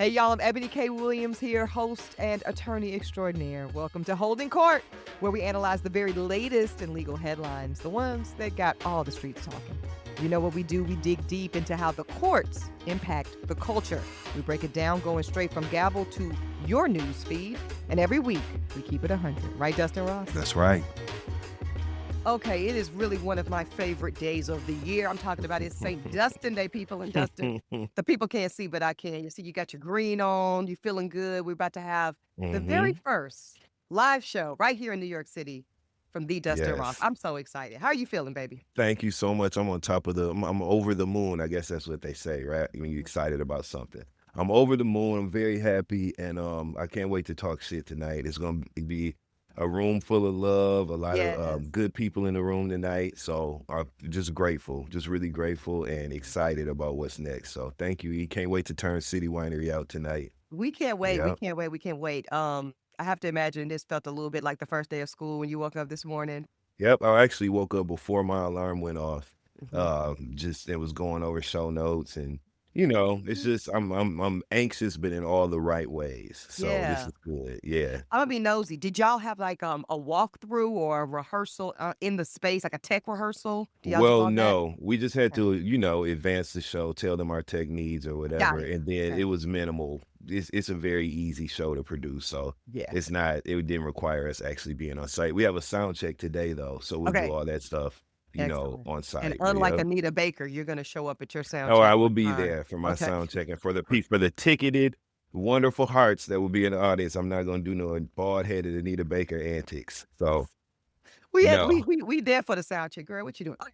Hey, y'all, I'm Ebony K. Williams here, host and attorney extraordinaire. Welcome to Holding Court, where we analyze the very latest in legal headlines, the ones that got all the streets talking. You know what we do? We dig deep into how the courts impact the culture. We break it down, going straight from gavel to your news feed. And every week, we keep it 100. Right, Dustin Ross? That's right. Okay, it is really one of my favorite days of the year. I'm talking about it's St. Dustin Day, people. And Dustin, the people can't see, but I can. You see, you got your green on. You feeling good. We're about to have the very first live show right here in New York City from the Dustin Ross. Yes. I'm so excited. How are you feeling, baby? Thank you so much. I'm on top of I'm over the moon. I guess that's what they say, right? When you're excited about something. I'm over the moon. I'm very happy, and I can't wait to talk shit tonight. It's gonna be a room full of love, a lot of good people in the room tonight. So I'm just grateful, just really grateful and excited about what's next. So thank you. Can't wait to turn City Winery out tonight. We can't wait. We Yep. can't wait. We can't wait. I have to imagine this felt a little bit like the first day of school when you woke up this morning. Yep. I actually woke up before my alarm went off. Mhm. Just it was going over show notes, and it's just I'm anxious, but in all the right ways. So this Yeah. is good. Yeah. I'm gonna be nosy. Did y'all have like a walkthrough or a rehearsal in the space, like a tech rehearsal? Do y'all do Well, all that? no, we just had Okay. to, advance the show, tell them our tech needs or Got whatever, it. and then Okay. it was minimal. It's a very easy show to produce, so Yeah. it didn't require us actually being on site. We have a sound check today though, so we'll do Okay. all that stuff, Excellent. on And site. But unlike yeah. Anita Baker, you're gonna show up at your sound Oh, check I will on be time. there for my Okay. sound check, and for the ticketed wonderful hearts that will be in the audience. I'm not gonna do no bald-headed Anita Baker antics. So no. We there for the sound check, girl. What you doing? Okay.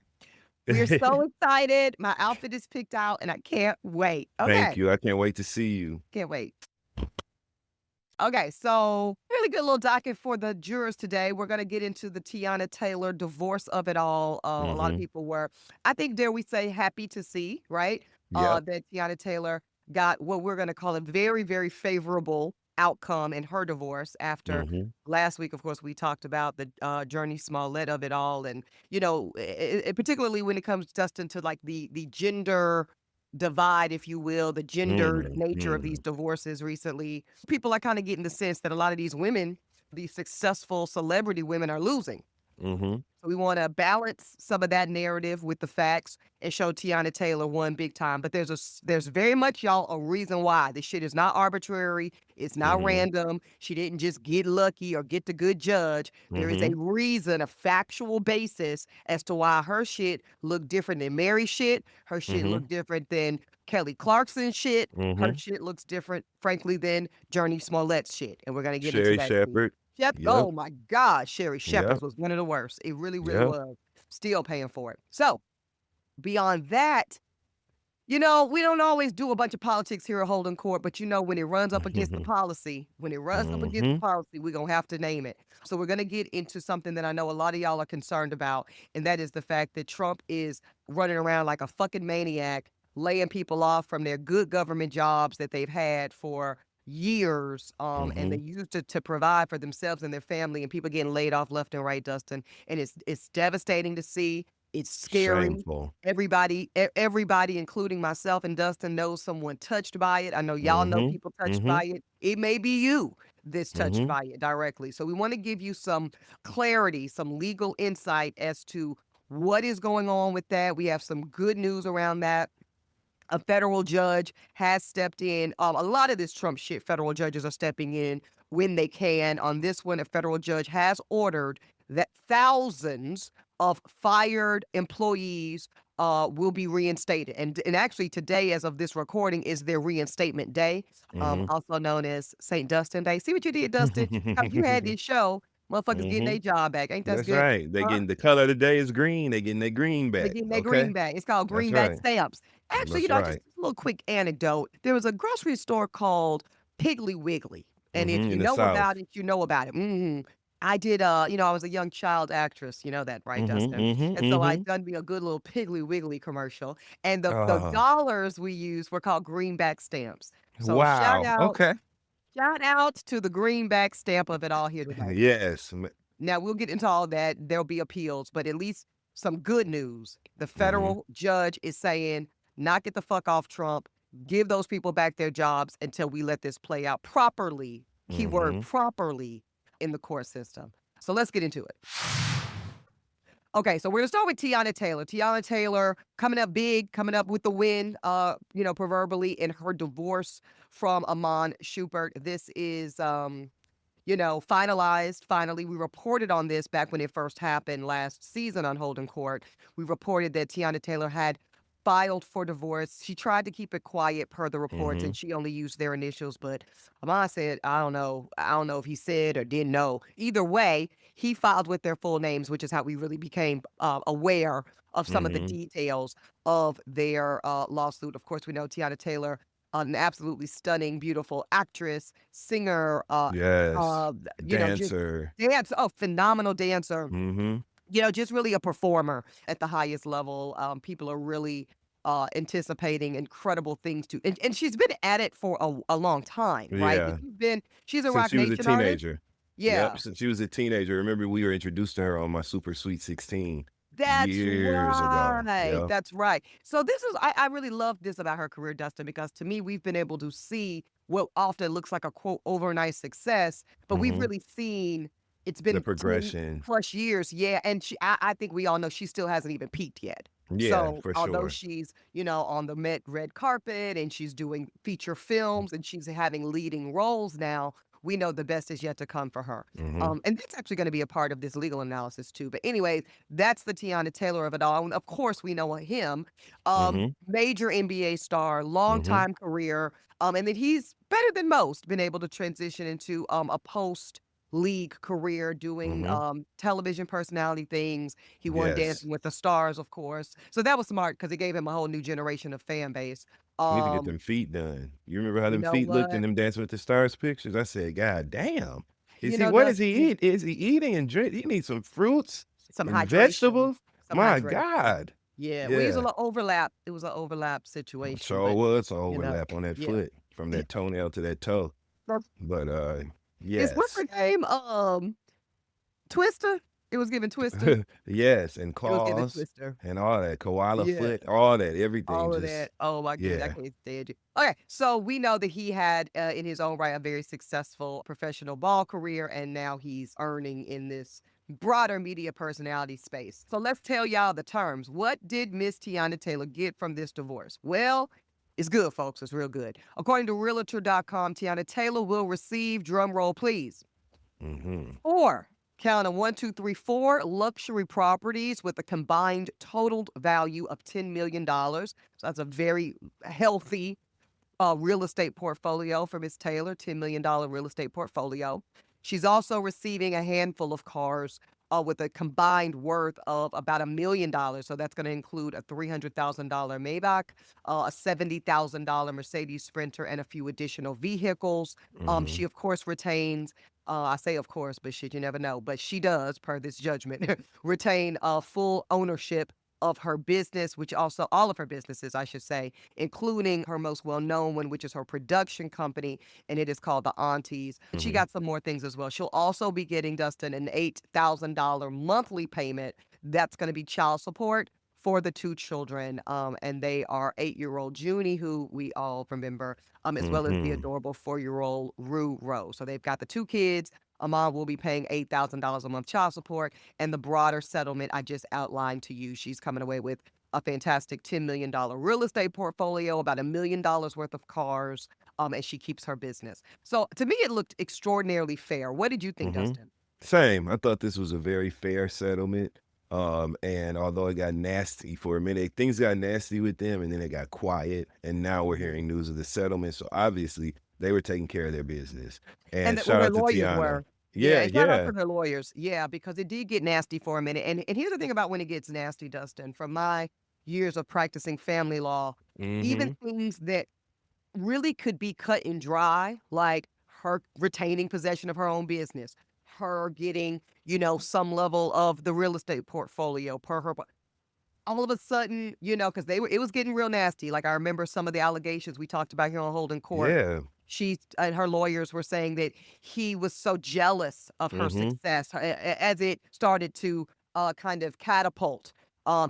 We're so excited. My outfit is picked out, and I can't wait. Thank Okay. you. I can't wait to see you. Can't wait. Okay, so really good little docket for the jurors today. We're going to get into the Teyana Taylor divorce of it all. A lot of Hmm. people were, I think, dare we say, happy to see, right? Yep. That Teyana Taylor got what we're going to call a very, very favorable outcome in her divorce after Hmm. last week. Of course, we talked about the Journey Smollett of it all. And, particularly when it comes, Dustin, to like the gender divide, if you will, the gendered Mhm, nature of these mhm, divorces recently. People are kind of getting the sense that a lot of these women, these successful celebrity women, are losing. mhm, So we want to balance some of that narrative with the facts and show Teyana Taylor won big time. But there's very much, y'all, a reason why this shit is not arbitrary. It's not mhm, random. She didn't just get lucky or get the good judge. There is a mhm, reason, a factual basis as to why her shit looked different than Mary's shit. Her shit mhm, looked different than Kelly Clarkson's shit. Her mhm. shit looks different, frankly, than Journey Smollett's shit. And we're gonna get into Sherry that. Shepherd. Yep, Oh my God, Sherry Shepherd's yep, was one of the worst. It really, really yep. was. Still paying for it. So beyond that, we don't always do a bunch of politics here at Holden Court, but when it runs up against the policy, Mhm, we're gonna have to name it. So we're gonna get into something that I know a lot of y'all are concerned about, and that is the fact that Trump is running around like a fucking maniac, laying people off from their good government jobs that they've had for years, and they mhm. used to provide for themselves and their family, and people getting laid off left and right, Dustin. And it's devastating to see. It's scary. Shameful. Everybody, including myself and Dustin, knows someone touched by it. I know y'all know Mhm, people touched by mhm, it. It may be you that's touched mhm. by it directly. So we want to give you some clarity, some legal insight as to what is going on with that. We have some good news around that. A federal judge has stepped in. A lot of this Trump shit, federal judges are stepping in when they can. On this one, a federal judge has ordered that thousands of fired employees will be reinstated. And actually, today, as of this recording, is their reinstatement day, Mhm. also known as St. Dustin Day. See what you did, Dustin? How you had this show. Motherfuckers getting their Mhm. job back. Ain't that That's good? right. They Uh, getting the color of the day is green. They getting their green they back. getting their Okay? greenback. It's called That's greenback right. stamps. Actually, That's just right. a little quick anecdote. There was a grocery store called Piggly Wiggly. And if Mhm, you in the know South. about it, you know about it. I did, I was a young child actress. You know that, right, Mhm, Dustin? mhm, And so I mhm. done me a good little Piggly Wiggly commercial. And the Oh, dollars we used were called greenback stamps. So wow. Okay. shout out to the greenback stamp of it all here today. Yes. Now we'll get into all that. There'll be appeals, but at least some good news. The Mhm. federal judge is saying, knock it the fuck off, Trump. give those people back their jobs until we let this play out properly, keyword properly, in the court system. So let's get into it. Okay, so we're gonna start with Teyana Taylor. Teyana Taylor coming up big, coming up with the win, proverbially in her divorce from Iman Shumpert. This is, finalized. Finally, we reported on this back when it first happened last season on Holden Court. We reported that Teyana Taylor had filed for divorce. She tried to keep it quiet per the reports, and she only used their initials. But Iman said, I don't know. I don't know if he said or didn't know. Either way, he filed with their full names, which is how we really became aware of some of the details of their lawsuit. Of course, we know Teyana Taylor, an absolutely stunning, beautiful actress, singer, Yes. just Dancer. phenomenal dancer. Mm-hmm. Just really a performer at the highest level. People are really anticipating incredible things and she's been at it for a long time, right? Yeah. She's a Since Rock she was a Nation artist. teenager. Yeah, Yep. Since she was a teenager. Remember, we were introduced to her on my Super Sweet 16 that's years ago. right. Yep. That's right. So this is I really love this about her career, Dustin, because to me, we've been able to see what often looks like a quote overnight success, but we've Mm-hmm. really seen it's The been 10 progression. plus years. Yeah. And I think we all know she still hasn't even peaked yet. Yeah, So for although sure. she's, on the Met red carpet and she's doing feature films and she's having leading roles now, we know the best is yet to come for her. Mm-hmm. And that's actually going to be a part of this legal analysis too. But anyway, that's the Teyana Taylor of it all. And of course, we know him, Mm-hmm. major NBA star, long Mm-hmm. time career, and that he's better than most been able to transition into a post league career doing Mm-hmm. television personality things. He won Yes. Dancing with the Stars, of course. So that was smart because it gave him a whole new generation of fan base. Need to get Um, them feet done. You remember how you them know feet looked in what? them Dancing with the Stars pictures? I said, God damn. You know, What does he Dustin, eat? Is he eating and drink? He needs some fruits some and hydration, vegetables. some My hydration. God. Yeah, well, it was a Yeah. little overlap. It was an overlap situation, Sure but was an you know, overlap on that yeah. foot from that toenail to that toe. So, But is what's yes. her name? Twister. It was given Twister. Yes, and It was given claws Twister. and all that. Koala Yeah. foot, all that, everything All of just that. Oh my goodness, I yeah. can't stand you. Okay, so we know that he had, in his own right, a very successful professional ball career, and now he's earning in this broader media personality space. So let's tell y'all the terms. What did Miss Teyana Taylor get from this divorce? Well, it's good, folks. It's real good. According to Realtor.com, Teyana Taylor will receive, drum roll, please, Mm-hmm. 4, count them, 1, 2, 3, 4 luxury properties with a combined totaled value of $10 million. So that's a very healthy real estate portfolio for Miss Taylor, $10 million real estate portfolio. She's also receiving a handful of cars with a combined worth of about $1 million. So that's going to include a $300,000 Maybach, a $70,000 Mercedes Sprinter, and a few additional vehicles. Mm-hmm. She, of course, retains. I say, of course, but shit, you never know. But she does, per this judgment, retain full ownership of her business, which also all of her businesses, I should say, including her most well-known one, which is her production company, and it is called the Aunties. And she Mm-hmm. got some more things as well. She'll also be getting, Dustin, an $8,000 monthly payment. That's going to be child support for the 2 children. And they are 8-year-old Junie, who we all remember, as well as the Mm-hmm. adorable 4-year-old Rue Rose. So they've got the 2 kids. Amon will be paying $8,000 a month child support, and the broader settlement I just outlined to you. She's coming away with a fantastic $10 million real estate portfolio, about $1 million worth of cars, and she keeps her business. So to me, it looked extraordinarily fair. What did you think, Mm-hmm. Dustin? Same. I thought this was a very fair settlement. And although it got nasty for a minute, things got nasty with them and then it got quiet. And now we're hearing news of the settlement. So obviously they were taking care of their business. And And that well, shout their out to lawyers Teyana. were. Yeah, Yeah, and shout out yeah. to their lawyers. Yeah, because it did get nasty for a minute. And here's the thing about when it gets nasty, Dustin, from my years of practicing family law, even Mm-hmm. things that really could be cut and dry, like her retaining possession of her own business, her getting, some level of the real estate portfolio per her. All of a sudden, because it was getting real nasty. Like I remember some of the allegations we talked about here on Holden Court. Yeah. She and her lawyers were saying that he was so jealous of her Mm-hmm. success as it started to kind of catapult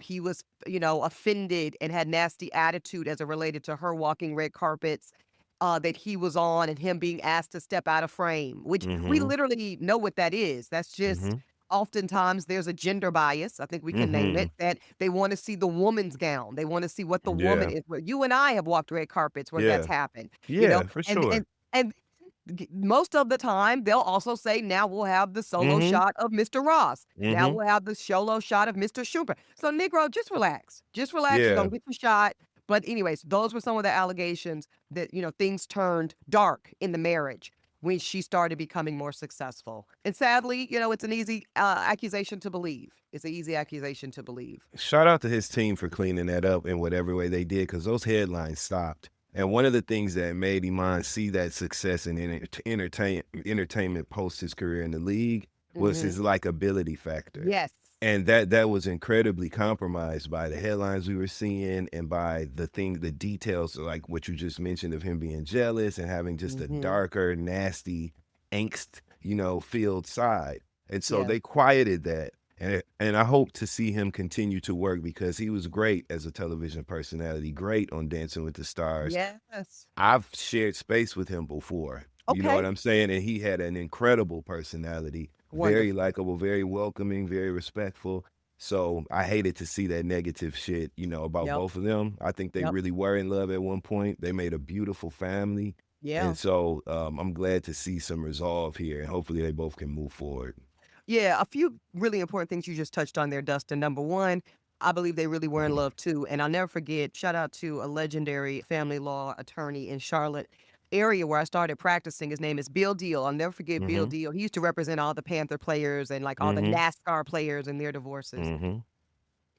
He was, offended and had nasty attitude as it related to her walking red carpets that he was on and him being asked to step out of frame, which we Mhm. literally know what that is. That's just Mhm. oftentimes there's a gender bias. I think we can name it Mhm. that they want to see the woman's gown. They want to see what the woman Yeah. is. Where you and I have walked red carpets where that's Yeah. happened, Yeah, for and sure. most of the time they'll also say, now we'll have the solo Mhm. shot of Mr. Ross. Now Mhm. we'll have the solo shot of Mr. Shumpert. So Negro, just relax. Just relax. You're Yeah. gonna get your shot. But anyways, those were some of the allegations that, things turned dark in the marriage when she started becoming more successful. And sadly, it's an easy accusation to believe. It's an easy accusation to believe. Shout out to his team for cleaning that up in whatever way they did, because those headlines stopped. And one of the things that made Iman see that success in entertainment post his career in the league was Hmm. his likability factor. Yes. And that was incredibly compromised by the headlines we were seeing and by the details, like what you just mentioned of him being jealous and having just a Hmm. darker, nasty, angst, filled side. And so Yeah. they quieted that. And I hope to see him continue to work, because he was great as a television personality, great on Dancing with the Stars. Yes. I've shared space with him before. You know what Okay. I'm saying? And he had an incredible personality, very Wonderful. likable, very welcoming, very respectful. So I hated to see that negative shit, about Yep. both of them. I think they Yep. really were in love at one point. They made a beautiful family. Yeah. And so I'm glad to see some resolve here, and hopefully they both can move forward. Yeah, a few really important things you just touched on there, Dustin. Number one, I believe they really were in love too. And I'll never forget, shout out to a legendary family law attorney in Charlotte area where I started practicing. His name is Bill Deal. I'll never forget Bill Mm-hmm. Deal. He used to represent all the Panther players and like all the Mm-hmm. NASCAR players and their divorces. Mm-hmm.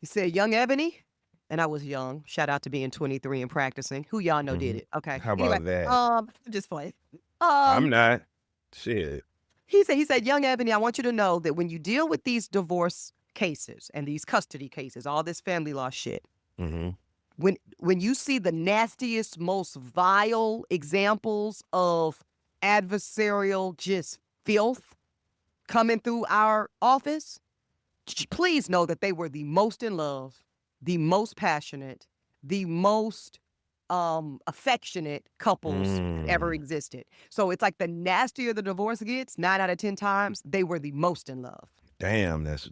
He said, Young Ebony, and I was young. Shout out to being 23 and practicing. Who y'all know did Mm-hmm. it? Okay. How Anyway, about that? just play. I'm Um, not. Shit. he said, Young Ebony, I want you to know that when you deal with these divorce cases and these custody cases, all this family law shit, Mm-hmm. when you see the nastiest, most vile examples of adversarial just filth coming through our office, please know that they were the most in love, the most passionate, the most affectionate couples that ever Mm. existed. So it's like the nastier the divorce gets, 9 out of 10 times, they were the most in love. Damn, that's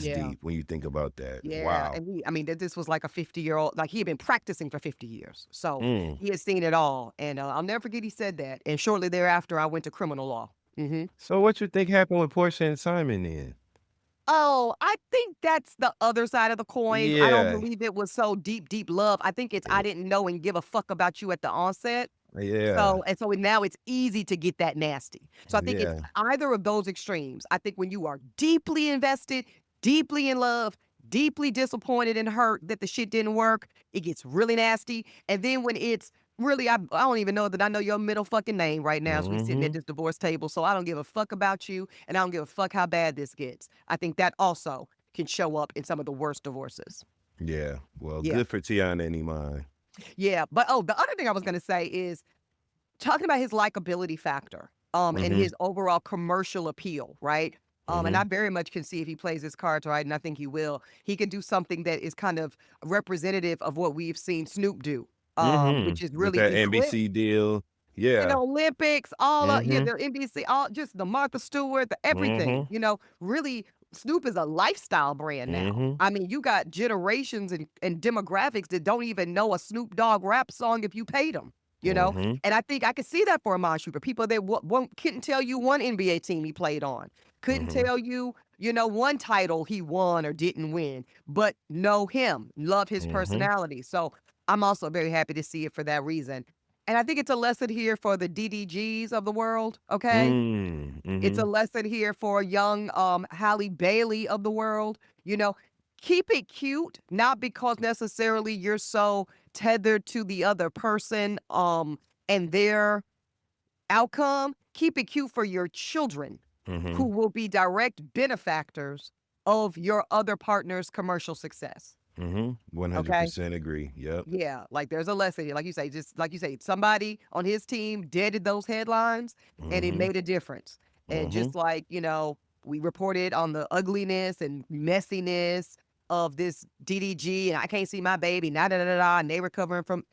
Yeah. deep when you think about that. Yeah. Wow. And this was like a 50-year-old, like he had been practicing for 50 years. So Mm. he had seen it all. And I'll never forget he said that. And shortly thereafter, I went to criminal law. Hmm. So what you think happened with Portia and Simon then? Oh, I think that's the other side of the coin. I don't Yeah. believe it was so deep, deep love. I think it's I didn't know and give a fuck about you at the onset. Yeah. So now it's easy to get that nasty. So I think it's Yeah. either of those extremes. I think when you are deeply invested, deeply in love, deeply disappointed and hurt that the shit didn't work, it gets really nasty. And then when it's really, I don't even know that I know your middle fucking name right now as we sitting at Mhm. this divorce table. So I don't give a fuck about you and I don't give a fuck how bad this gets. I think that also can show up in some of the worst divorces. Yeah. Well, Yeah. good for Teyana and Iman. Yeah. But the other thing I was gonna say is talking about his likability factor, and Mhm. his overall commercial appeal, right? And I Mhm. very much can see if he plays his cards right, and I think he will. He can do something that is kind of representative of what we've seen Snoop do, which Mhm. is With really that eclipse NBC deal. in the Yeah. Olympics, all Mhm. the NBC, all just the Martha Stewart, the everything. Mhm. Really, Snoop is a lifestyle brand now. Mhm. I mean, you got generations and demographics that don't even know a Snoop Dogg rap song if you paid them. You know, Mhm. and I think I could see that for Iman Shumpert. People that couldn't tell you one NBA team he played on, couldn't Mhm. tell you, one title he won or didn't win, but know him, love his Mhm. personality. So I'm also very happy to see it for that reason. And I think it's a lesson here for the DDGs of the world, okay? Mm. It's a Mhm. lesson here for young Halle Bailey of the world. You know, keep it cute, not because necessarily you're so tethered to the other person and their outcome. Keep it cute for your children who Mhm. will be direct benefactors of your other partner's commercial success. Mhm. Okay? 100% agree. Yep. Yeah, like there's a lesson here. Like you say, just like you say, somebody on his team deaded those headlines and it Mhm. made a difference. And Mhm. just like, we reported on the ugliness and messiness of this DDG and I can't see my baby, and they recovering from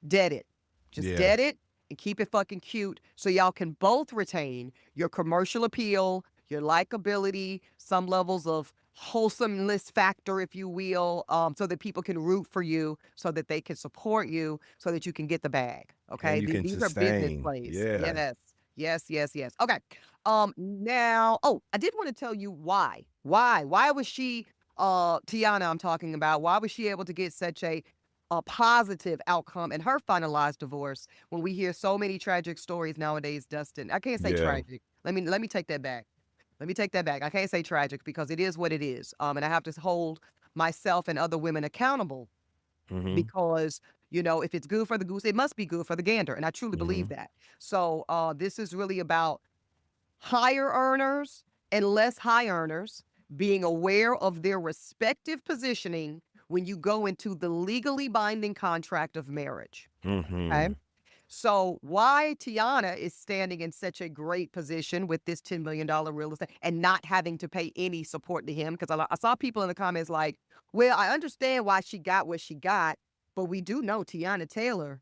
dead it. Just Yeah. dead it and keep it fucking cute so y'all can both retain your commercial appeal, your likability, some levels of wholesomeness factor, if you will, so that people can root for you, so that they can support you, so that you can get the bag. Okay, And you can these are business sustain. plays. Yeah. Yes, yes, yes, yes. Okay. Now, oh, I did want to tell you why. Why was she, Teyana? I'm talking about. Why was she able to get such a positive outcome in her finalized divorce when we hear so many tragic stories nowadays, Dustin? I can't say Yeah. tragic. Let me take that back. Let me take that back. I can't say tragic because it is what it is. And I have to hold myself and other women accountable Mm-hmm. because, if it's good for the goose, it must be good for the gander. And I truly believe Mm-hmm. that. So this is really about higher earners and less high earners being aware of their respective positioning when you go into the legally binding contract of marriage. Okay. Mm-hmm. So why Teyana is standing in such a great position with this $10 million real estate and not having to pay any support to him? Because I saw people in the comments like, well, I understand why she got what she got, but we do know Teyana Taylor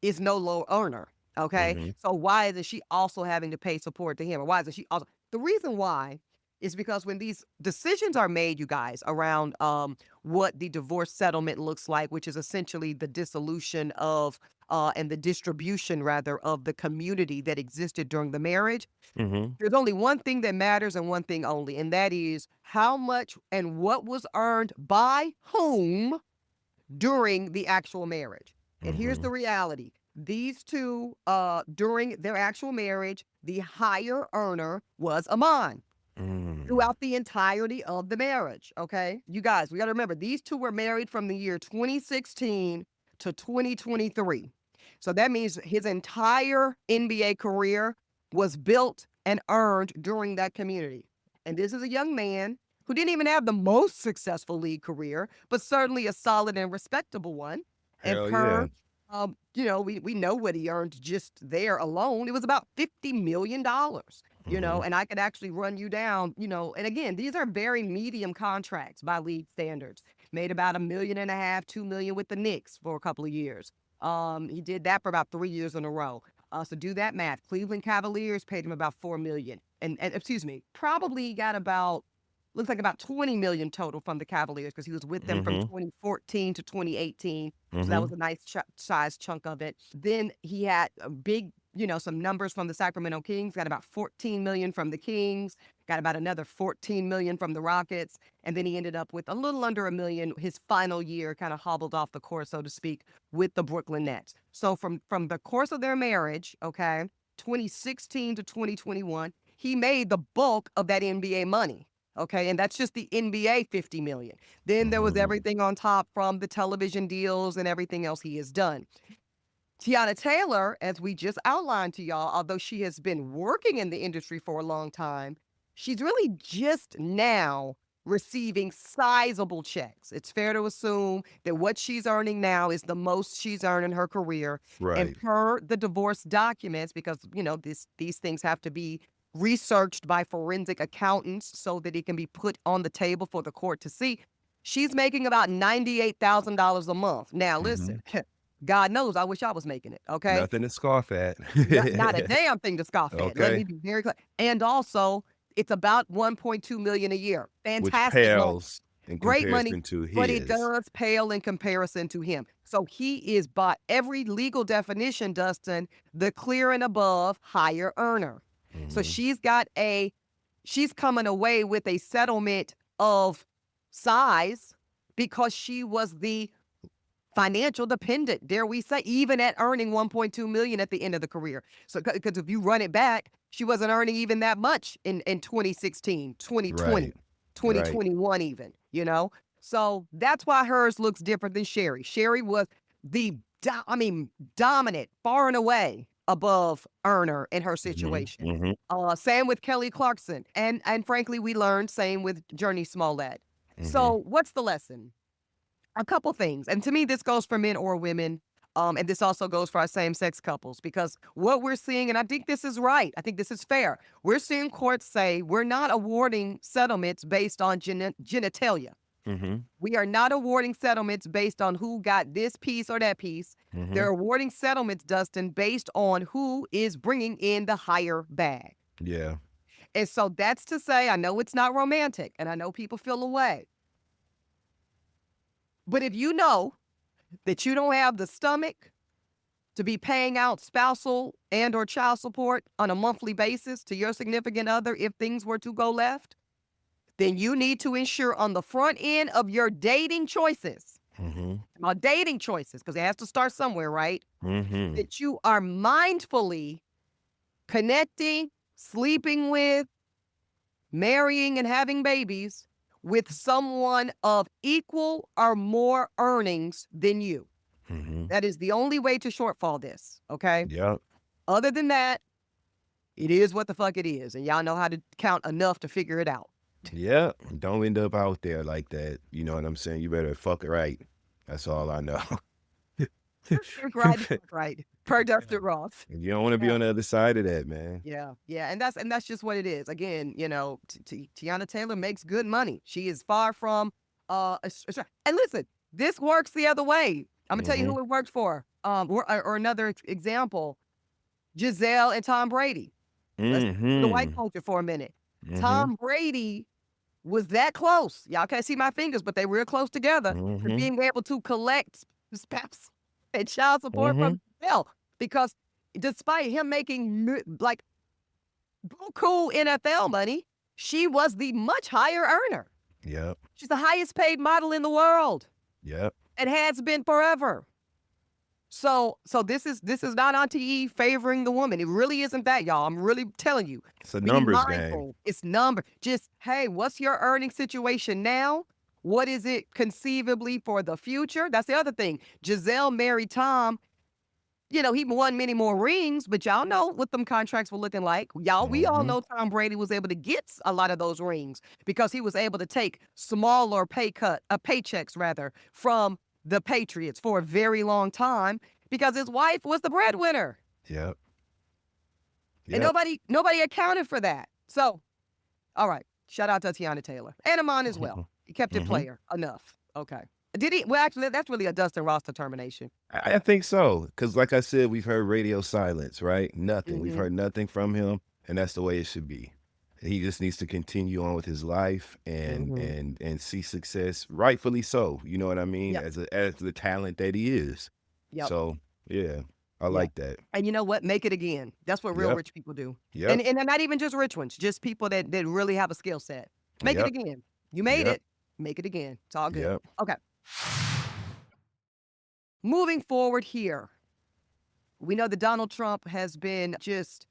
is no low earner. Okay. Mm-hmm. So why isn't she also having to pay support to him? Or why isn't she also? The reason why is because when these decisions are made, you guys, around what the divorce settlement looks like, which is essentially the dissolution of and the distribution rather of the community that existed during the marriage, Mm-hmm. there's only one thing that matters and one thing only, and that is how much and what was earned by whom during the actual marriage. And here's Mm-hmm. the reality. These two, during their actual marriage, the higher earner was Iman Mm. throughout the entirety of the marriage. Okay. You guys, we got to remember these two were married from the year 2016 to 2023. So that means his entire NBA career was built and earned during that community. And this is a young man who didn't even have the most successful league career, but certainly a solid and respectable one. And Hell yeah. we know what he earned just there alone. It was about $50 million, Mm-hmm. and I could actually run you down, and again, these are very medium contracts by league standards. Made about $1.5 million, 2 million with the Knicks for a couple of years. He did that for about 3 years in a row. So do that math. Cleveland Cavaliers paid him about 4 million. And excuse me, probably got about looks like about 20 million total from the Cavaliers because he was with them from Mm-hmm. 2014 to 2018. So that Mm-hmm. was a nice size chunk of it. Then he had a big, some numbers from the Sacramento Kings, got about 14 million from the Kings, got about another 14 million from the Rockets. And then he ended up with a little under 1 million his final year, kind of hobbled off the course, so to speak, with the Brooklyn Nets. So from the course of their marriage, okay, 2016 to 2021, he made the bulk of that NBA money. Okay. And that's just the NBA 50 million. Then there was Mm-hmm. everything on top from the television deals and everything else he has done. Teyana Taylor, as we just outlined to y'all, although she has been working in the industry for a long time, she's really just now receiving sizable checks. It's fair to assume that what she's earning now is the most she's earned in her career. And Right. per the divorce documents, because these things have to be researched by forensic accountants so that it can be put on the table for the court to see, she's making about $98,000 a month. Now, Mm-hmm. listen, God knows I wish I was making it, okay? Nothing to scoff at. Not a damn thing to scoff at. Let me Okay. be very clear. And also, it's about 1.2 million a year. Which Fantastic money. pales in Great money, comparison to but it his. does pale in comparison to him. So he is, by every legal definition, Dustin, the clear and above higher earner. So Mm-hmm. she's coming away with a settlement of size because she was the financial dependent, dare we say, even at earning 1.2 million at the end of the career. So because if you run it back, she wasn't earning even that much in 2016, 2020, Right. Right. 2021 even, So that's why hers looks different than Sherry. Sherry was the dominant, far and away above earner in her Mm-hmm. situation. Mm-hmm. Same with Kelly Clarkson. And frankly, we learned same with Journey Smollett. Mm-hmm. So what's the lesson? A couple things. And to me, this goes for men or women. And this also goes for our same-sex couples, because what we're seeing, and I think this is right, I think this is fair, we're seeing courts say we're not awarding settlements based on genitalia. Mm-hmm. We are not awarding settlements based on who got this piece or that piece. Mm-hmm. They're awarding settlements, Dustin, based on who is bringing in the higher bag. Yeah. And so that's to say, I know it's not romantic, and I know people feel away. But if you know that you don't have the stomach to be paying out spousal and or child support on a monthly basis to your significant other if things were to go left, then you need to ensure on the front end of your dating choices, Mm-hmm. dating choices, because it has to start somewhere, right? Mm-hmm. That you are mindfully connecting, sleeping with, marrying, and having babies with someone of equal or more earnings than you. Mm-hmm. That is the only way to shortfall this, okay? Yep. Other than that, it is what the fuck it is. And y'all know how to count enough to figure it out. Yeah. Don't end up out there like that. You know what I'm saying? You better fuck it right. That's all I know. Right. Per Dustin Ross. You don't want to be Yeah. on the other side of that, man. Yeah. And that's just what it is. Again, you know, Teyana Taylor makes good money. She is far from and listen, this works the other way. I'm gonna tell you who it worked for. Or another example, Giselle and Tom Brady. Let's do the white culture for a minute. Tom Brady was that close. Y'all can't see my fingers, but they real close together to being able to collect spouse and child support from Giselle. Because despite him making like cool NFL money, she was the much higher earner. Yep. She's the highest paid model in the world. Yep. And has been forever. So this is not Auntie E favoring the woman. It really isn't that, y'all. I'm really telling you. It's a Be numbers mindful. game. It's number. Just, hey, what's your earning situation now? What is it conceivably for the future? That's the other thing. Giselle married Tom. You know, he won many more rings, but y'all know what them contracts were looking like. Y'all, we all know Tom Brady was able to get a lot of those rings because he was able to take smaller paychecks rather, from the Patriots for a very long time because his wife was the breadwinner. Yep. And nobody accounted for that. So, all right. Shout out to Teyana Taylor. And Iman as well. He kept it player enough. Okay. Did he? Well, actually, that's really a Dustin Ross determination. I think so. Because like I said, we've heard radio silence, right? Nothing. We've heard nothing from him. And that's the way it should be. He just needs to continue on with his life and see success, rightfully so. You know what I mean? Yep. As the talent that he is. Yep. So yeah, I like that. And you know what? Make it again. That's what real Yep. rich people do. Yep. And not even just rich ones, just people that really have a skill set. Make it again. You made it. Make it again. It's all good. Yep. Okay. Moving forward here, we know that Donald Trump has been just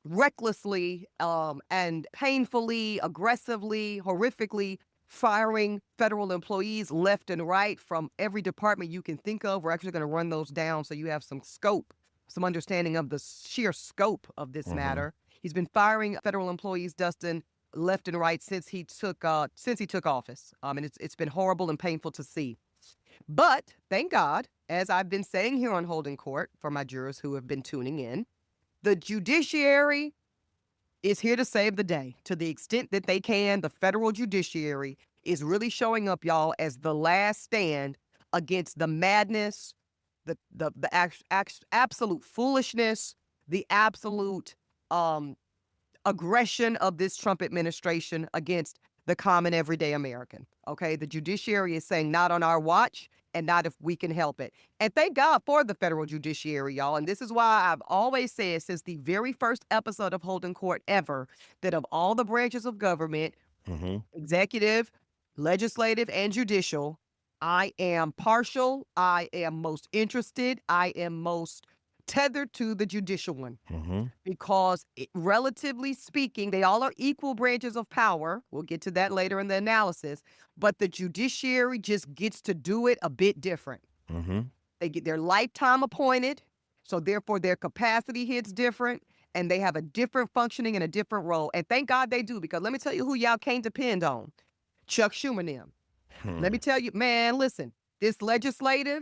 recklessly and painfully, aggressively, horrifically firing federal employees left and right from every department you can think of. We're actually going to run those down so you have some scope, some understanding of the sheer scope of this matter. He's been firing federal employees, Dustin, left and right since he took office. And it's been horrible and painful to see. But thank God, as I've been saying here on Holding Court for my jurors who have been tuning in, the judiciary is here to save the day. To the extent that they can, the federal judiciary is really showing up, y'all, as the last stand against the madness, the absolute foolishness, the absolute aggression of this Trump administration against the common everyday American. Okay, the judiciary is saying not on our watch and not if we can help it. And thank God for the federal judiciary, y'all. And this is why I've always said since the very first episode of Holding Court ever that of all the branches of government, executive, legislative, and judicial, I am partial, I am most interested, I am most tethered to the judicial one because relatively speaking, they all are equal branches of power. We'll get to that later in the analysis, but the judiciary just gets to do it a bit different. They get their lifetime appointed, so therefore their capacity hits different, and they have a different functioning and a different role. And thank God they do, because let me tell you who y'all can't depend on. Chuck Schumer and them. Let me tell you, man, listen, this legislative,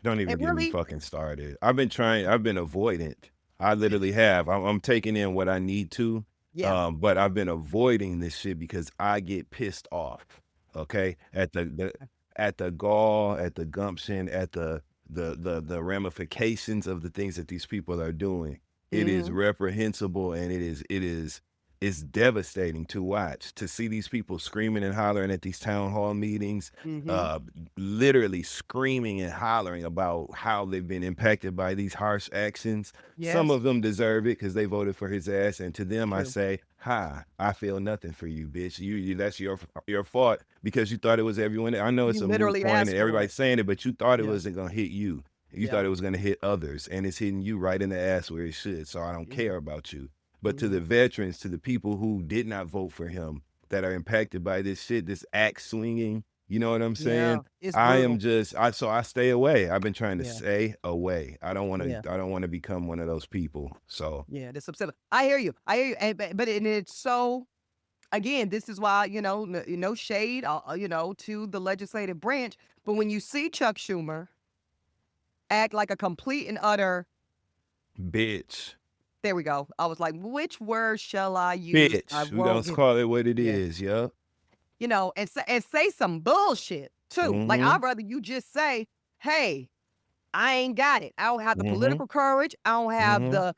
don't even get me fucking started. I've been avoidant. I literally have. I'm taking in what I need to. But I've been avoiding this shit because I get pissed off. Okay, at the gall, at the gumption, at the ramifications of the things that these people are doing. It is Mm-hmm. reprehensible, and it's devastating to watch, to see these people screaming and hollering at these town hall meetings, Mm-hmm. uh, literally screaming and hollering about how they've been impacted by these harsh actions. Some Yes. of them deserve it because they voted for his ass, and to them I True. say, "Hi, I feel nothing for you, bitch. You that's your fault because you thought it was everyone. I know it's You a moot literally point asked and for everybody's it. saying it, but you thought it Yeah. wasn't gonna hit you. You Yeah. thought it was gonna hit others, and it's hitting you right in the ass where it should. So I don't Yeah. care about you. But to Mm-hmm. the veterans, to the people who did not vote for him, that are impacted by this shit, this axe swinging, you know what I'm Yeah. saying? It's I am brutal. just I stay away. I've been trying to Yeah. stay away. Yeah. I don't want to become one of those people. So Yeah. This upset. I hear you. I hear you. But and it's so. Again, this is why no shade, to the legislative branch. But when you see Chuck Schumer act like a complete and utter, bitch. there we go. I was like, which word shall I use? I Bitch. We gonna won't get. call it what it Yeah. is, yeah. And say some bullshit too. Like Mm-hmm. I'd rather you just say, "Hey, I ain't got it. I don't have the Mm-hmm. political courage. I don't have Mm-hmm.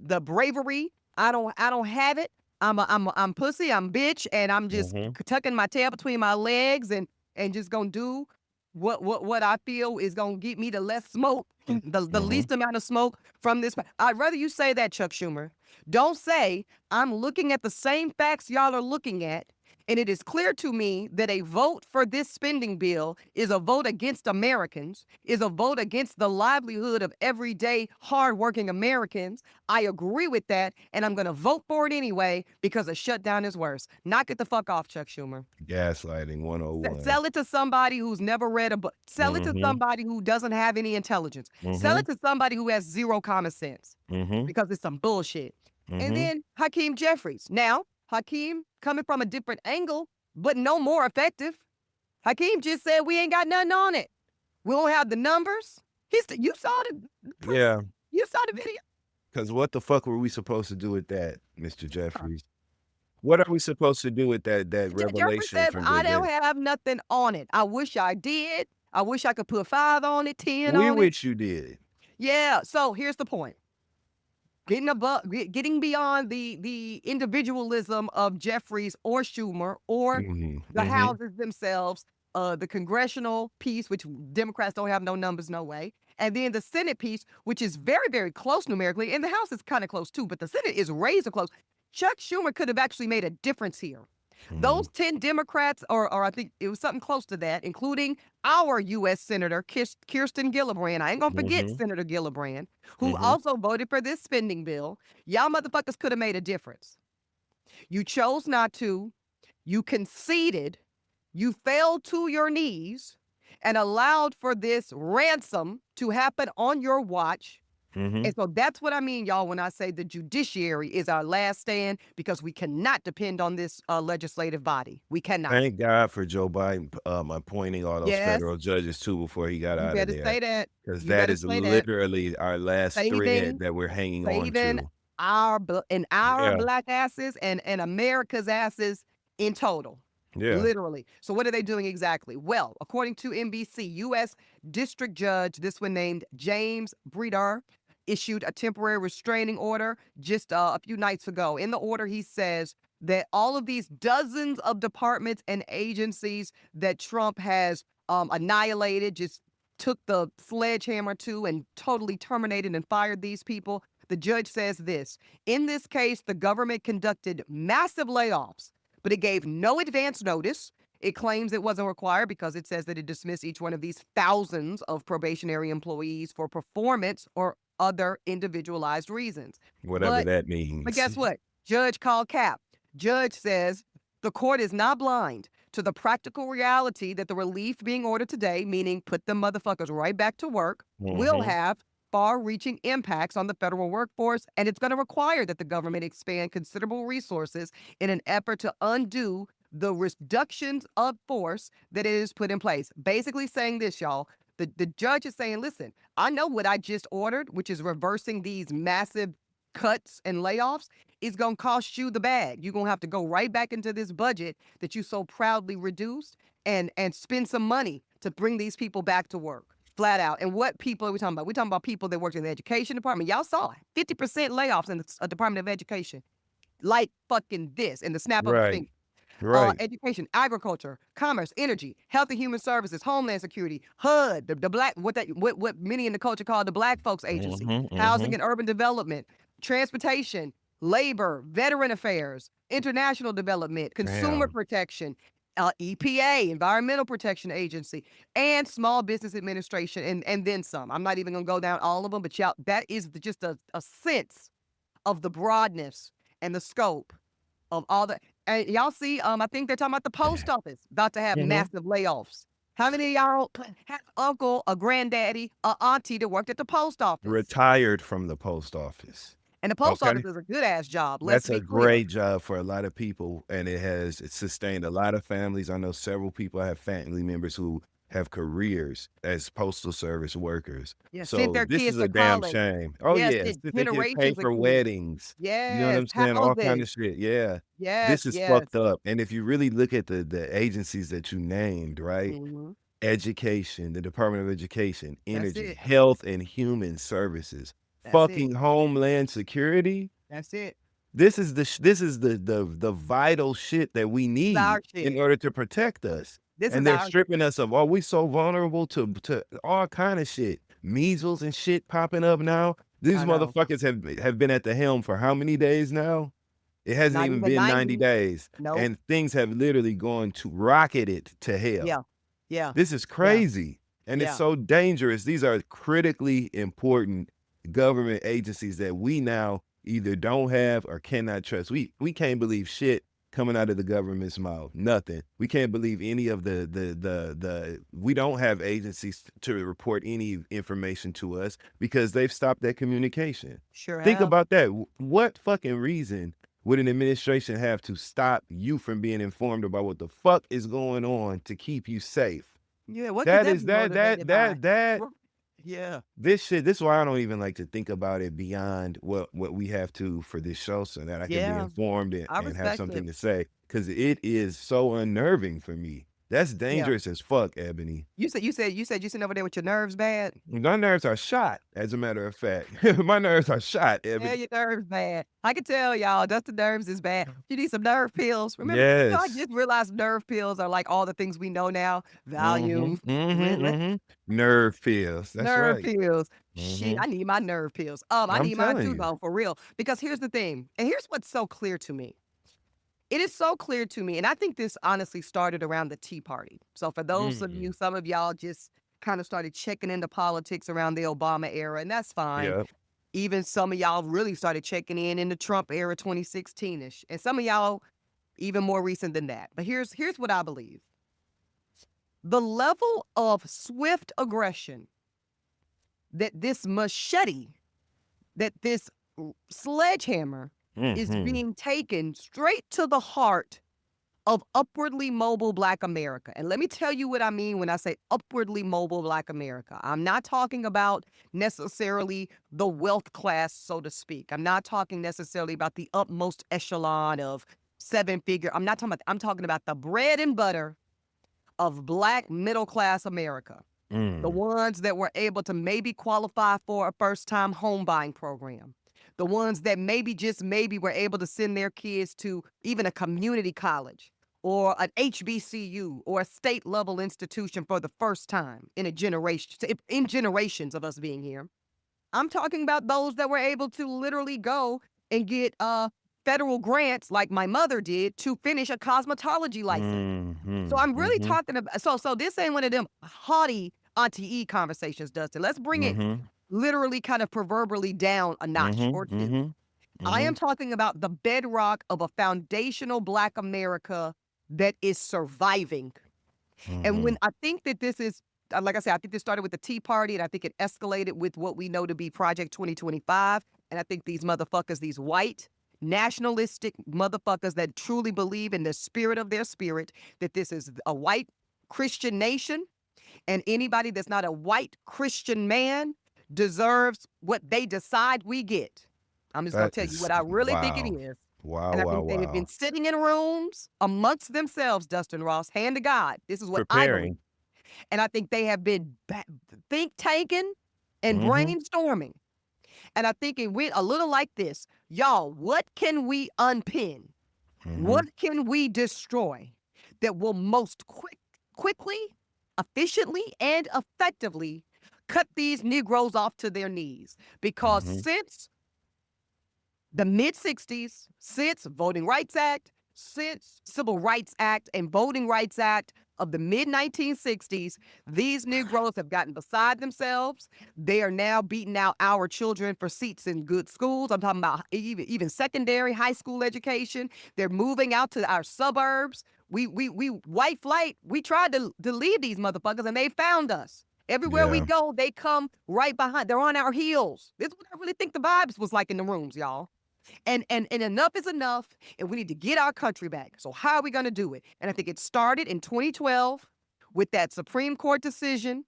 the bravery. I don't have it. I'm pussy. I'm bitch, and I'm just Mm-hmm. tucking my tail between my legs and just gonna do what I feel is gonna get me the less smoke, the Mm-hmm. least amount of smoke from this. I'd rather you say that, Chuck Schumer. Don't say I'm looking at the same facts y'all are looking at, and it is clear to me that a vote for this spending bill is a vote against Americans, is a vote against the livelihood of everyday hardworking Americans. I agree with that, and I'm going to vote for it anyway because a shutdown is worse. Knock it the fuck off, Chuck Schumer. Gaslighting 101. Sell it to somebody who's never read a book. Sell it to Mm-hmm. somebody who doesn't have any intelligence. Sell Mm-hmm. it to somebody who has zero common sense Mm-hmm. because it's some bullshit. And Mm-hmm. then Hakeem Jeffries. Now, Hakeem coming from a different angle, but no more effective. Hakeem just said we ain't got nothing on it. We don't have the numbers. You saw Yeah. you saw the video. Because what the fuck were we supposed to do with that, Mr. Jeffries? What are we supposed to do with that Jeffrey revelation says from I don't the have nothing on it. I wish I did. I wish I could put 5 on it, 10 we on it. wish you did. Yeah. So here's the point. Getting beyond the individualism of Jeffries or Schumer or Mhm, the mhm, houses themselves, the congressional piece, which Democrats don't have no numbers, no way, and then the Senate piece, which is very, very close numerically, and the House is kind of close too, but the Senate is razor close. Chuck Schumer could have actually made a difference here. mhm, Those 10 Democrats, or I think it was something close to that, including our U.S. Senator Kirsten Gillibrand. I ain't gonna forget mhm, Senator Gillibrand, who mhm, also voted for this spending bill. Y'all motherfuckers could have made a difference. You chose not to. You conceded. You fell to your knees and allowed for this ransom to happen on your watch. mhm. And so that's what I mean, y'all, when I say the judiciary is our last stand because we cannot depend on this legislative body. We cannot. Thank God for Joe Biden, appointing all those Yes, federal judges too before he got you out of better there, say that. because You that better is say that. literally our last thread Saving, that we're hanging on saving to. our Yeah, black asses and America's asses in total. yeah. Literally. So what are they doing exactly? Well, according to NBC, U.S. District Judge, this one named James Breeder, issued a temporary restraining order just a few nights ago. In the order, he says that all of these dozens of departments and agencies that Trump has annihilated, just took the sledgehammer to and totally terminated and fired these people. The judge says this: in this case, the government conducted massive layoffs, but it gave no advance notice. It claims it wasn't required because it says that it dismissed each one of these thousands of probationary employees for performance or other individualized reasons. Whatever But that but means. guess what? Judge called cap. Judge says the court is not blind to the practical reality that the relief being ordered today, meaning put them motherfuckers right back to work, will Mhm. have far-reaching impacts on the federal workforce, and it's going to require that the government expand considerable resources in an effort to undo the reductions of force that it has put in place. Basically saying this, y'all, the judge is saying, listen, I know what I just ordered, which is reversing these massive cuts and layoffs, it's going to cost you the bag. You're going to have to go right back into this budget that you so proudly reduced and spend some money to bring these people back to work. Flat out. And what people are we talking about? We're talking about people that worked in the education department. Y'all saw 50% layoffs in the Department of Education. Like fucking this in the snap of a Right. finger. Right. Education, agriculture, commerce, energy, health and human services, homeland security, HUD, the black what many in the culture call the Black Folks Agency, housing and urban development, transportation, labor, veteran affairs, international development, consumer Damn. protection, EPA, Environmental Protection Agency, and Small Business Administration, and then some. I'm not even gonna go down all of them, but y'all, that is just a sense of the broadness and the scope of all the. And y'all see, I think they're talking about the post office about to have massive layoffs. How many of y'all had uncle, a granddaddy, a auntie that worked at the post office? Retired from the post office. And the post Okay. office is a good ass job. Let's That's be a clear. great job for a lot of people, and it's sustained a lot of families. I know several people have family members who have careers as postal service workers. Yeah, So sent their this kids is a to damn college. shame. Oh Yes, yes, sent that they get paid generations of for kids. weddings. You know what I'm Yes, saying? All kind housing. of shit. Yeah. Yes, This is yes. fucked up. And if you really look at the agencies that you named, right? Mhm. Education, the Department of Education, That's Energy, it. Health and Human Services, That's fucking it. Homeland Security. That's it. This is the vital shit that we This is our need in shit. order to protect us. This And is they're our stripping us of, oh, we so vulnerable to all kind of shit. Measles and shit popping up now. These I know. motherfuckers have been at the helm for how many days now? It hasn't Not even even been 90 90. days. Nope. And things have literally gone to rocketed to hell. Yeah. Yeah. This is crazy. And it's Yeah. so dangerous. These are critically important government agencies that we now either don't have or cannot trust. We can't believe shit coming out of the government's mouth. Nothing. We can't believe any of the we don't have agencies to report any information to us because they've stopped that communication. Sure Think have. about that. What fucking reason would an administration have to stop you from being informed about what the fuck is going on to keep you safe? Yeah, what could That that is be motivated by? that Yeah. this is why I don't even like to think about it beyond what we have to for this show so that I can be Yeah. informed I and have respect something it. to say. Cause it is so unnerving for me. That's Yeah. dangerous as fuck, Ebony. You said you sitting over there with your nerves bad? My nerves are shot, as a matter of fact. My nerves are shot, Yeah, Ebony. your nerves bad. I can tell y'all, Dustin nerves is bad. You need some nerve pills. Remember, you know, I Yes. just realized nerve pills are like all the things we know now. Valium, Nerve pills. That's nerve right. pills. Shit, I need my nerve pills. I I'm need mine telling too, you. though, for real. Because here's the thing, and here's what's so clear to me. It is so clear to me, and I think this honestly started around the Tea Party. So for those of you, some of y'all just kind of started checking into politics around the Obama era, and that's fine. Yeah. Even some of y'all really started checking in the Trump era, 2016-ish, and some of y'all even more recent than that. But here's what I believe: the level of swift aggression that this machete, that this sledgehammer is being taken straight to the heart of upwardly mobile Black America. And let me tell you what I mean when I say upwardly mobile Black America. I'm not talking about necessarily the wealth class, so to speak. I'm not talking necessarily about the utmost echelon of seven-figure. I'm talking about the bread and butter of Black middle class America. The ones that were able to maybe qualify for a first-time home buying program. The ones that maybe were able to send their kids to even a community college or an HBCU or a state level institution for the first time in generations of us being here. I'm talking about those that were able to literally go and get federal grants like my mother did to finish a cosmetology license. So I'm really talking about, so this ain't one of them haughty Auntie E conversations, Dustin. Let's bring it literally kind of proverbially down a notch or two. I am talking about the bedrock of a foundational Black America that is surviving. And when I think that this is, like I said, I think this started with the Tea Party, and I think it escalated with what we know to be Project 2025. And I think these motherfuckers, these white, nationalistic motherfuckers that truly believe in the spirit of their spirit, that this is a white Christian nation, and anybody that's not a white Christian man deserves what they decide we get. I'm just going That to tell you is what I really think it wow. is. Wow, And I wow, think they have been wow. sitting in rooms amongst themselves, Dustin Ross, hand to God. This is what I believe. Preparing. And I think they have been think tanking and Mhm. brainstorming. And I think it went a little like this. Y'all, what can we unpin? Mhm. What can we destroy that will most quickly, efficiently, and effectively cut these Negroes off to their knees? Because Mhm. since the mid 60s, since Voting Rights Act, since Civil Rights Act and Voting Rights Act of the mid 1960s, these Negroes have gotten beside themselves. They are now beating out our children for seats in good schools. I'm talking about even secondary, high school education. They're moving out to our suburbs. We white flight, we tried to leave these motherfuckers and they found us. Everywhere we Yeah. go, they come right behind. They're on our heels. This is what I really think the vibes was like in the rooms, y'all. And enough is enough, and we need to get our country back. So how are we going to do it? And I think it started in 2012 with that Supreme Court decision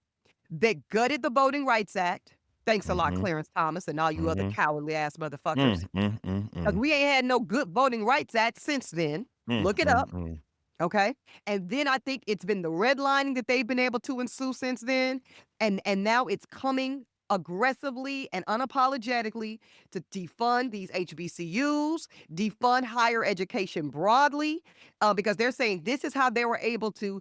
that gutted the Voting Rights Act. Thanks a lot, Mhm. Clarence Thomas and all you other Mhm. cowardly ass motherfuckers. Because Mm. we ain't had no good Voting Rights Act since then. Look it up. Mm. Okay. And then I think it's been the redlining that they've been able to ensue since then. And now it's coming aggressively and unapologetically to defund these HBCUs, defund higher education broadly, because they're saying this is how they were able to,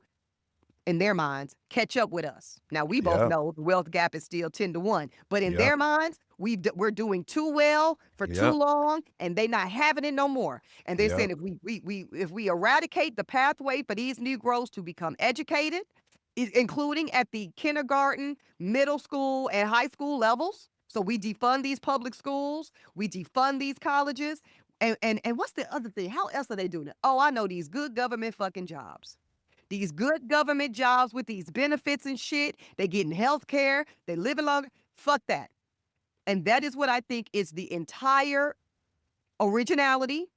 in their minds, catch up with us. Now we both Yep. know the wealth gap is still 10-1, but in Yep. their minds, we're doing too well for too Yep. long, and they not having it no more. And they're saying Yep. if we eradicate the pathway for these Negroes to become educated, including at the kindergarten, middle school, and high school levels. So we defund these public schools, we defund these colleges, and what's the other thing? How else are they doing it? Oh, I know, these good government fucking jobs. These good government jobs with these benefits and shit. They getting health care. They living longer. Fuck that. And that is what I think is the entire originality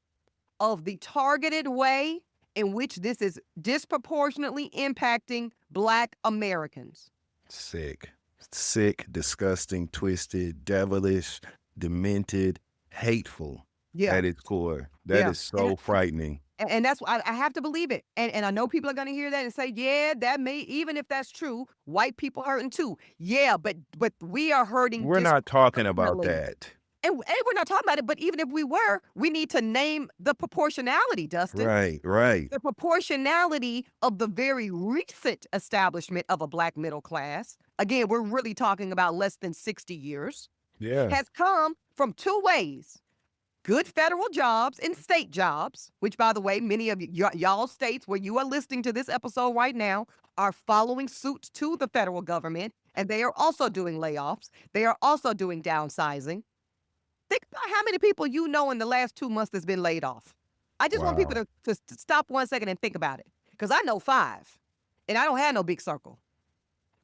of the targeted way in which this is disproportionately impacting Black Americans. Sick. Sick, disgusting, twisted, devilish, demented, hateful Yeah, at its core. That yeah. is so frightening. And that's why I have to believe it. And I know people are going to hear that and say, yeah, that may, even if that's true, white people hurting too. Yeah, but we are hurting We're not talking about disproportionately. that. And we're not talking about it, but even if we were, we need to name the proportionality, Dustin. Right, right. The proportionality of the very recent establishment of a Black middle class, again, we're really talking about less than 60 years, Yeah. has come from two ways. Good federal jobs and state jobs, which, by the way, many of y'all states where you are listening to this episode right now are following suit to the federal government, and they are also doing layoffs. They are also doing downsizing. Think about how many people you know in the last 2 months that's been laid off. I just want people Wow. to stop 1 second and think about it. Because I know 5, and I don't have no big circle.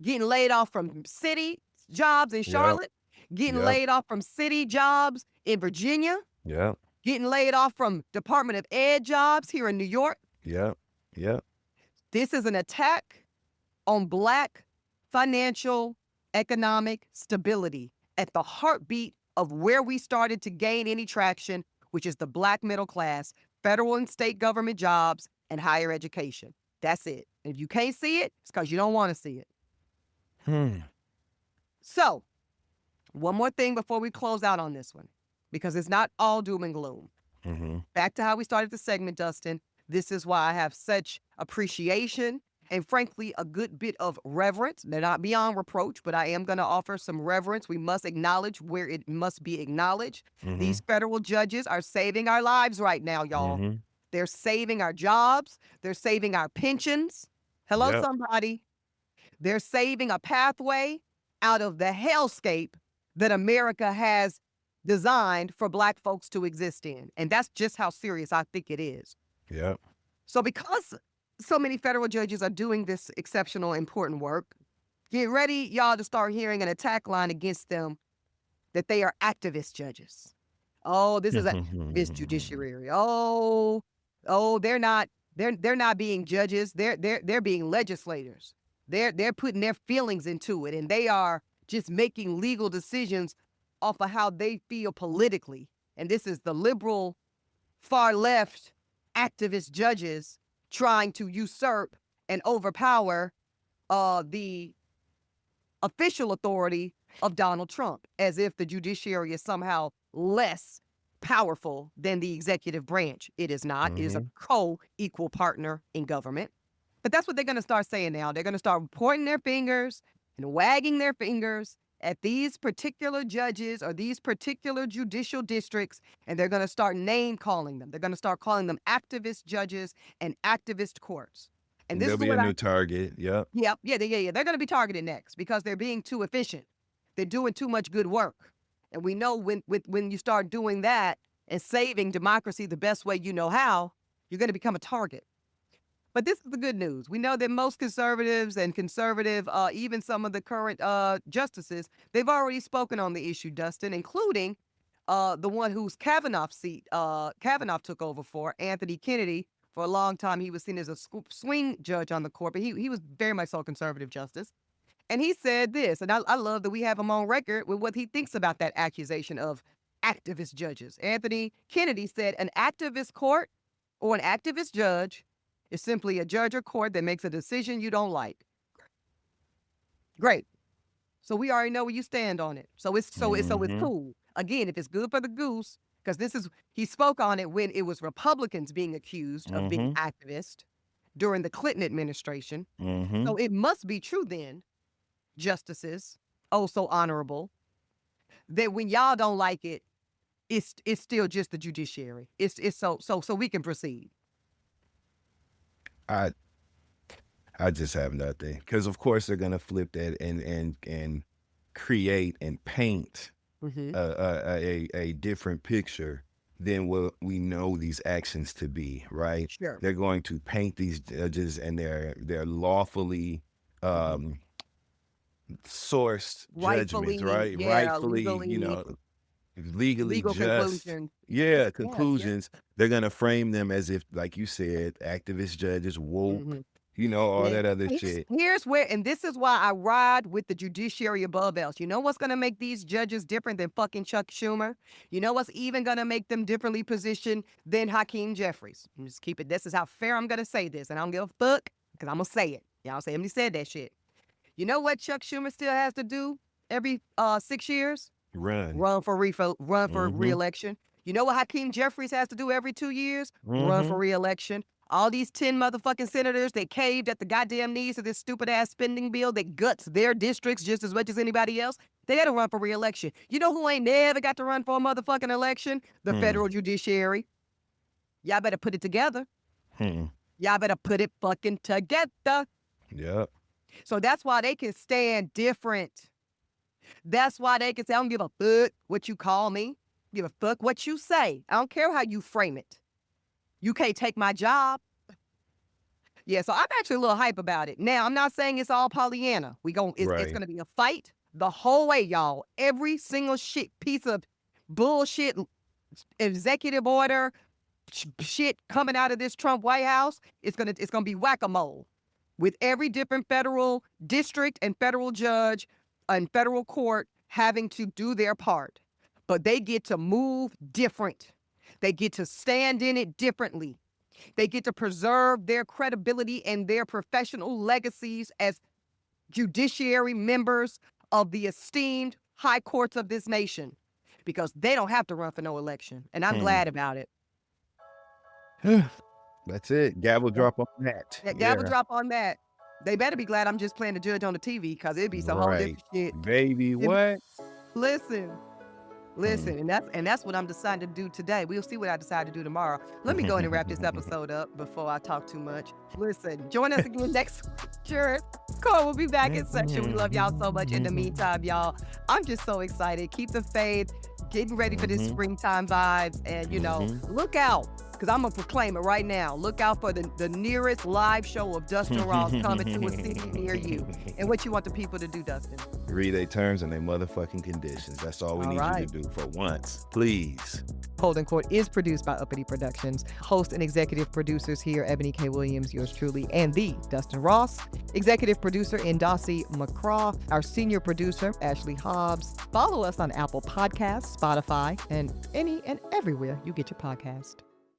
Getting laid off from city jobs in Yep. Charlotte, getting Yep. laid off from city jobs in Virginia, Yep. getting laid off from Department of Ed jobs here in New York. Yep. Yep. This is an attack on Black financial, economic stability at the heartbeat of where we started to gain any traction, which is the Black middle class, federal and state government jobs, and higher education. That's it. If you can't see it, it's because you don't want to see it. Hmm. So, one more thing before we close out on this one, because it's not all doom and gloom. Mm-hmm. Back to how we started the segment, Dustin. This is why I have such appreciation and, frankly, a good bit of reverence. They're not beyond reproach, but I am going to offer some reverence. We must acknowledge where it must be acknowledged. Mm-hmm. These federal judges are saving our lives right now, y'all. Mm-hmm. They're saving our jobs. They're saving our pensions. Hello, Yep. somebody. They're saving a pathway out of the hellscape that America has designed for Black folks to exist in. And that's just how serious I think it is. Yep. So because so many federal judges are doing this exceptional, important work, get ready, y'all, to start hearing an attack line against them that they are activist judges. Oh, this is this judiciary. Oh, they're not being judges. They're being legislators. They're putting their feelings into it, and they are just making legal decisions off of how they feel politically. And this is the liberal, far left activist judges trying to usurp and overpower the official authority of Donald Trump, as if the judiciary is somehow less powerful than the executive branch. It is not. It is a co-equal partner in government. But that's what they're going to start saying now. They're going to start pointing their fingers and wagging their fingers at these particular judges or these particular judicial districts, and they're going to start name calling them. They're going to start calling them activist judges and activist courts. And this There'll is be what a new target. Yep. Yeah. They're going to be targeted next because they're being too efficient. They're doing too much good work. And we know when you start doing that and saving democracy the best way you know how, you're going to become a target. But this is the good news. We know that most conservatives and conservative, even some of the current justices, they've already spoken on the issue, Dustin, including the one whose Kavanaugh seat Kavanaugh took over for, Anthony Kennedy. For a long time, he was seen as a swing judge on the court, but he was very much so a conservative justice. And he said this, and I love that we have him on record with what he thinks about that accusation of activist judges. Anthony Kennedy said an activist court or an activist judge is simply a judge or court that makes a decision you don't like. Great. So we already know where you stand on it. So it's cool. Again, if it's good for the goose, because he spoke on it when it was Republicans being accused of being activists during the Clinton administration. So it must be true then, justices, oh so honorable, that when y'all don't like it, it's still just the judiciary. It's so we can proceed. I just have nothing, because of course they're gonna flip that and create and paint a different picture than what we know these actions to be, right? Sure. They're going to paint these judges and they're lawfully sourced Rightfully, judgments, right? yeah, Rightfully, legally legal just. conclusions. Yeah, Yes, conclusions. They're gonna frame them as if, like you said, activist judges, woke, all that other shit. Here's where, and this is why I ride with the judiciary above else. You know what's going to make these judges different than fucking Chuck Schumer? You know what's even going to make them differently positioned than Hakeem Jeffries? Just keep it. This is how fair I'm going to say this, and I don't give a fuck because I'm going to say it. Y'all say him, he said that shit. You know what Chuck Schumer still has to do every 6 years? Run for re-election. You know what Hakeem Jeffries has to do every 2 years? Run for re-election. All these 10 motherfucking senators, they caved at the goddamn knees of this stupid ass spending bill that guts their districts just as much as anybody else. They got to run for re-election. You know who ain't never got to run for a motherfucking election? The federal judiciary. Y'all better put it together. Y'all better put it fucking together. Yep. So that's why they can stand different. That's why they can say, I don't give a fuck what you call me. Give a fuck what you say. I don't care how you frame it. You can't take my job. Yeah, so I'm actually a little hype about it. Now, I'm not saying it's all Pollyanna. It's going to be a fight the whole way, y'all. Every single piece of bullshit executive order shit coming out of this Trump White House, it's gonna be whack-a-mole with every different federal district and federal judge and federal court having to do their part. But they get to move different. They get to stand in it differently. They get to preserve their credibility and their professional legacies as judiciary members of the esteemed high courts of this nation, because they don't have to run for no election. And I'm glad about it. That's it. Gavel drop on that. Yeah, gavel drop on that. They better be glad I'm just playing the judge on the TV, because it'd be some whole different shit. Baby, what? Listen, and that's what I'm deciding to do today. We'll see what I decide to do tomorrow. Let me go ahead and wrap this episode up before I talk too much. Listen, join us again next week. Sure, Cole will be back in section. We love y'all so much. In the meantime, y'all, I'm just so excited. Keep the faith. Getting ready for this springtime vibes, and look out, because I'm gonna proclaim it right now. Look out for the nearest live show of Dustin Ross coming to a city near you. And what you want the people to do, Dustin? Read their terms and their motherfucking conditions. That's all we need you to do for once, please. Holding Court is produced by Uppity Productions. Host and executive producers here, Ebony K. Williams, yours truly, and the Dustin Ross. Executive producer in Dossie, McCraw. Our senior producer, Ashley Hobbs. Follow us on Apple Podcasts, Spotify, and any and everywhere you get your podcast.